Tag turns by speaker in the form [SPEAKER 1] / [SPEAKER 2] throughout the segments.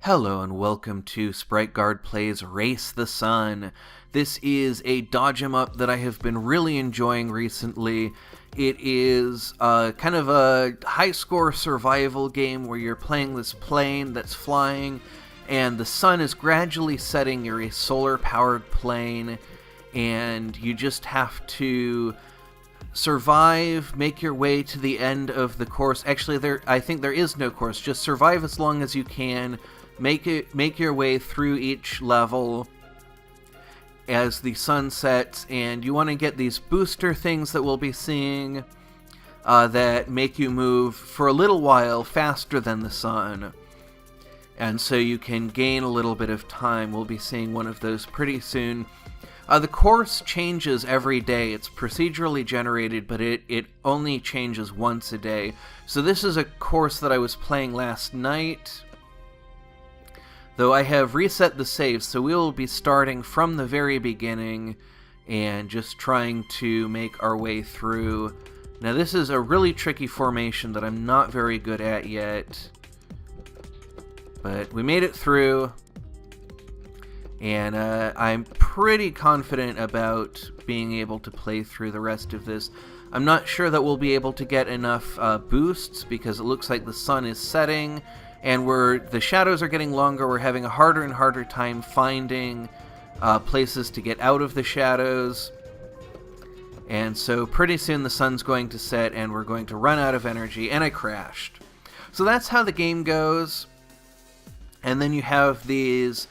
[SPEAKER 1] Hello and welcome to Sprite Guard Plays Race the Sun. This is a dodge 'em up that I have been really enjoying recently. It is kind of a high-score survival game where you're playing this plane that's flying, and the sun is gradually setting. You're a solar-powered plane, and you just have to survive, make your way to the end of the course. Actually, I think there is no course. Just survive as long as you can. Make your way through each level as the sun sets, and you want to get these booster things that we'll be seeing that make you move for a little while faster than the sun. And so you can gain a little bit of time. We'll be seeing one of those pretty soon. The course changes every day. It's procedurally generated, but it only changes once a day. So this is a course that I was playing last night, though I have reset the save, so we will be starting from the very beginning and just trying to make our way through. Now this is a really tricky formation that I'm not very good at yet, but we made it through, and I'm pretty confident about being able to play through the rest of this. I'm not sure that we'll be able to get enough boosts because it looks like the sun is setting, and the shadows are getting longer. We're having a harder and harder time finding places to get out of the shadows. And so pretty soon the sun's going to set and we're going to run out of energy, and I crashed. So that's how the game goes. And then you have these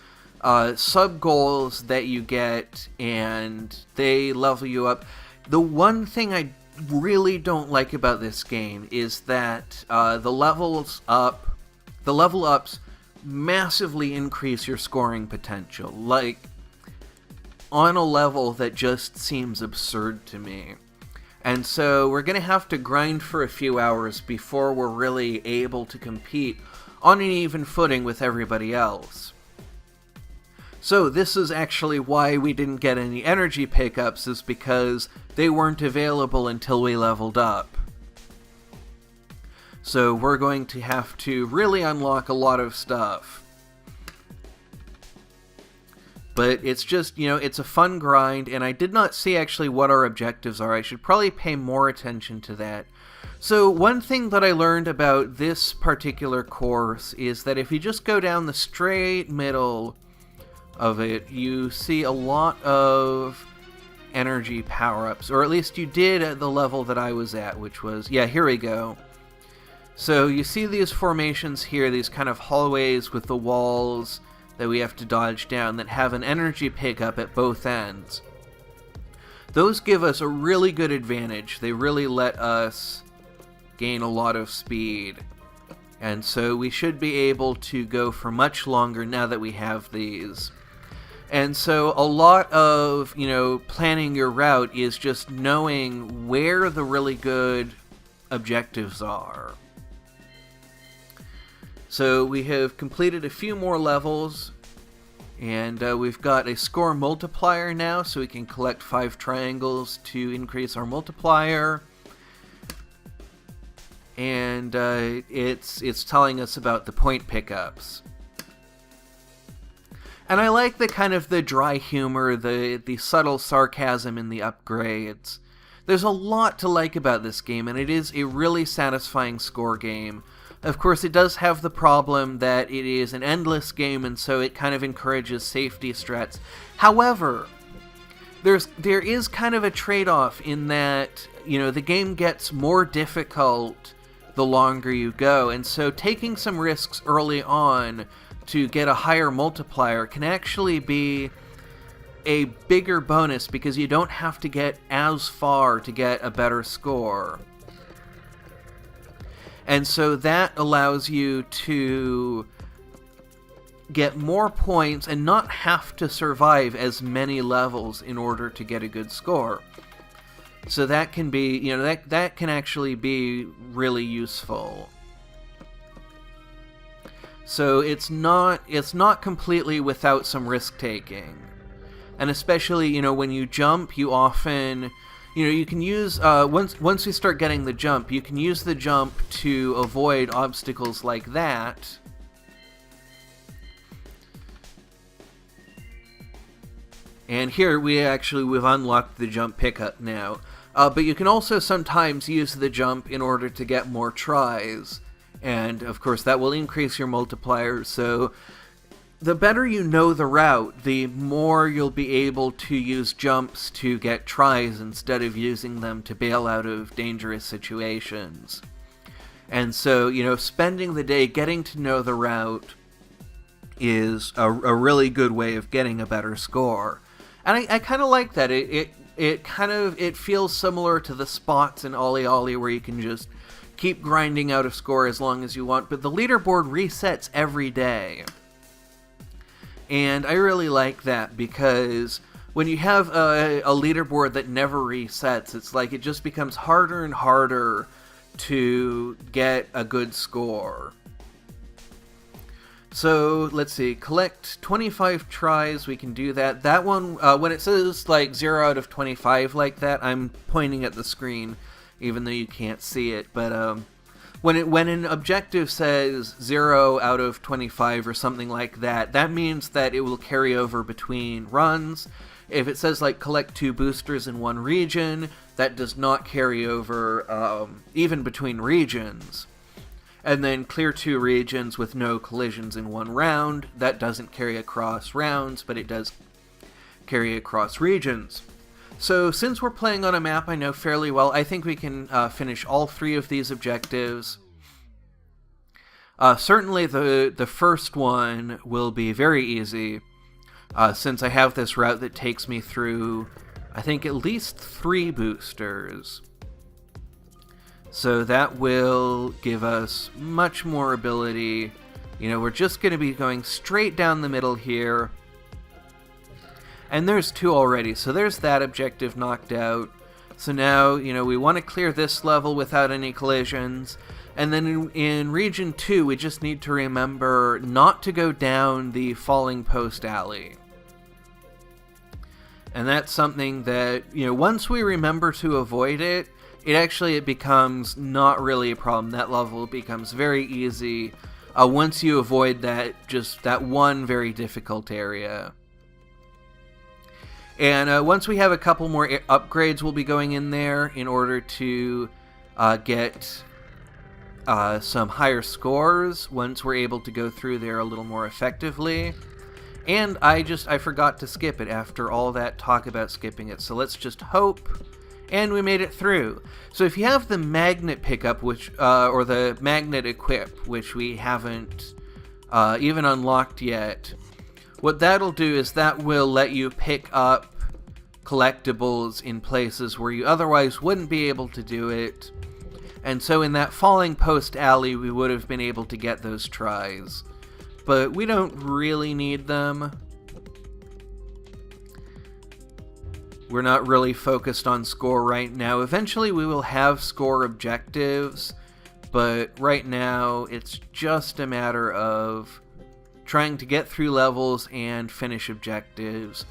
[SPEAKER 1] sub-goals that you get, and they level you up. The one thing I really don't like about this game is that the level ups massively increase your scoring potential, like on a level that just seems absurd to me. And so we're going to have to grind for a few hours before we're really able to compete on an even footing with everybody else. So this is actually why we didn't get any energy pickups, is because they weren't available until we leveled up. So we're going to have to really unlock a lot of stuff. But it's just, it's a fun grind, and I did not see actually what our objectives are. I should probably pay more attention to that. So one thing that I learned about this particular course is that if you just go down the straight middle of it, you see a lot of energy power-ups, or at least you did at the level that I was at, which was, here we go. So you see these formations here, these kind of hallways with the walls that we have to dodge down that have an energy pickup at both ends. Those give us a really good advantage. They really let us gain a lot of speed. And so we should be able to go for much longer now that we have these. And so a lot of, planning your route is just knowing where the really good objectives are. So we have completed a few more levels, and we've got a score multiplier now, so we can collect 5 triangles to increase our multiplier. And it's telling us about the point pickups. And I like the dry humor, the subtle sarcasm in the upgrades. There's a lot to like about this game, and it is a really satisfying score game. Of course, it does have the problem that it is an endless game, and so it kind of encourages safety strats. However, there is kind of a trade-off in that, the game gets more difficult the longer you go, and so taking some risks early on to get a higher multiplier can actually be a bigger bonus because you don't have to get as far to get a better score. And so that allows you to get more points and not have to survive as many levels in order to get a good score. So that can be, that can actually be really useful. So it's not completely without some risk-taking. And especially, when you jump, you often, you can use, once you start getting the jump, you can use the jump to avoid obstacles like that. And here we've unlocked the jump pickup now. But you can also sometimes use the jump in order to get more tries. And of course that will increase your multiplier, so the better you know the route, the more you'll be able to use jumps to get tries instead of using them to bail out of dangerous situations. And so, spending the day getting to know the route is a really good way of getting a better score. And I kind of like that. It feels similar to the spots in Ollie Ollie where you can just keep grinding out a score as long as you want, but the leaderboard resets every day. And I really like that because when you have a leaderboard that never resets, it's like it just becomes harder and harder to get a good score. So let's see, collect 25 tries, we can do that. That one, when it says like 0 out of 25 like that, I'm pointing at the screen even though you can't see it, but when an objective says 0 out of 25 or something like that, that means that it will carry over between runs. If it says like collect 2 boosters in one region, that does not carry over even between regions. And then clear 2 regions with no collisions in one round, that doesn't carry across rounds, but it does carry across regions. So since we're playing on a map I know fairly well, I think we can finish all 3 of these objectives. Certainly the first one will be very easy, since I have this route that takes me through, I think, at least 3 boosters. So that will give us much more ability. We're just going to be going straight down the middle here. And there's 2 already, so there's that objective knocked out. So now, we want to clear this level without any collisions. And then in Region 2, we just need to remember not to go down the falling post alley. And that's something that, once we remember to avoid it, it becomes not really a problem. That level becomes very easy once you avoid that one very difficult area. And once we have a couple more upgrades, we'll be going in there in order to get some higher scores once we're able to go through there a little more effectively. And I forgot to skip it after all that talk about skipping it. So let's just hope. And we made it through. So if you have the magnet pickup, or the magnet equip, which we haven't even unlocked yet, what that'll do is that will let you pick up collectibles in places where you otherwise wouldn't be able to do it. And so in that falling post alley, we would have been able to get those tries. But we don't really need them. We're not really focused on score right now. Eventually we will have score objectives, but right now it's just a matter of trying to get through levels and finish objectives.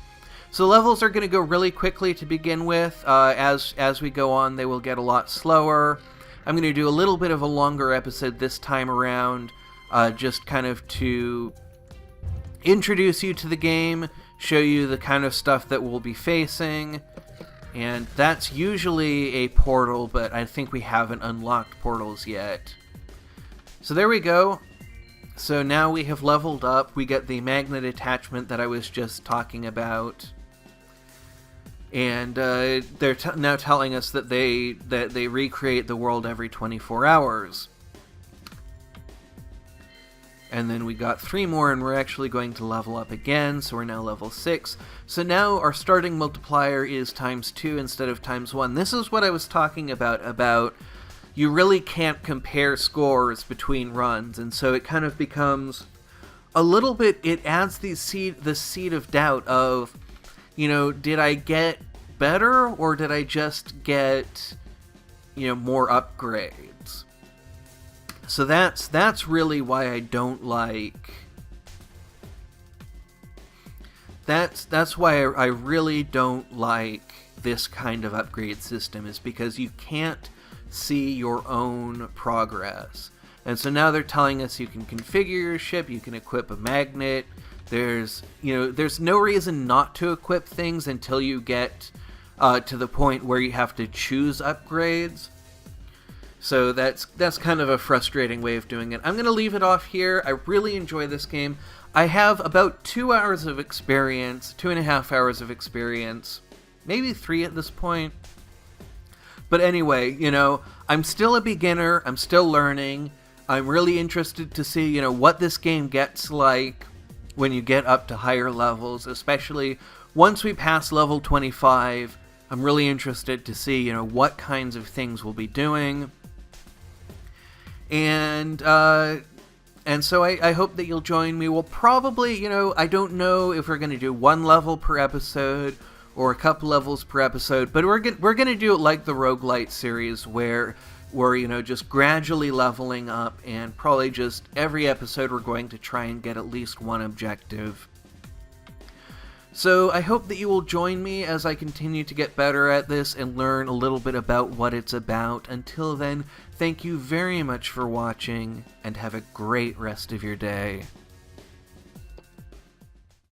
[SPEAKER 1] So levels are going to go really quickly to begin with. As we go on, they will get a lot slower. I'm going to do a little bit of a longer episode this time around, just kind of to introduce you to the game, show you the kind of stuff that we'll be facing. And that's usually a portal, but I think we haven't unlocked portals yet. So there we go. So now we have leveled up. We get the magnet attachment that I was just talking about. And they're now telling us that they recreate the world every 24 hours. And then we got 3 more, and we're actually going to level up again, so we're now level 6. So now our starting multiplier is ×2 instead of ×1. This is what I was talking about you really can't compare scores between runs, and so it kind of becomes a little bit, it adds the seed of doubt of, did I get better, or did I just get, more upgrades? So that's really why I don't like... That's why I really don't like this kind of upgrade system, is because you can't see your own progress. And so now they're telling us you can configure your ship, you can equip a magnet, There's no reason not to equip things until you get to the point where you have to choose upgrades. So that's kind of a frustrating way of doing it. I'm going to leave it off here. I really enjoy this game. I have about 2 hours of experience, 2.5 hours of experience, maybe 3 at this point. But anyway, I'm still a beginner. I'm still learning. I'm really interested to see, what this game gets like when you get up to higher levels, especially once we pass level 25. I'm really interested to see, what kinds of things we'll be doing. And so I hope that you'll join me. We'll probably, I don't know if we're going to do 1 level per episode or a couple levels per episode, but we're going to do it like the roguelite series where we're, just gradually leveling up, and probably just every episode we're going to try and get at least 1 objective. So I hope that you will join me as I continue to get better at this and learn a little bit about what it's about. Until then, thank you very much for watching, and have a great rest of your day.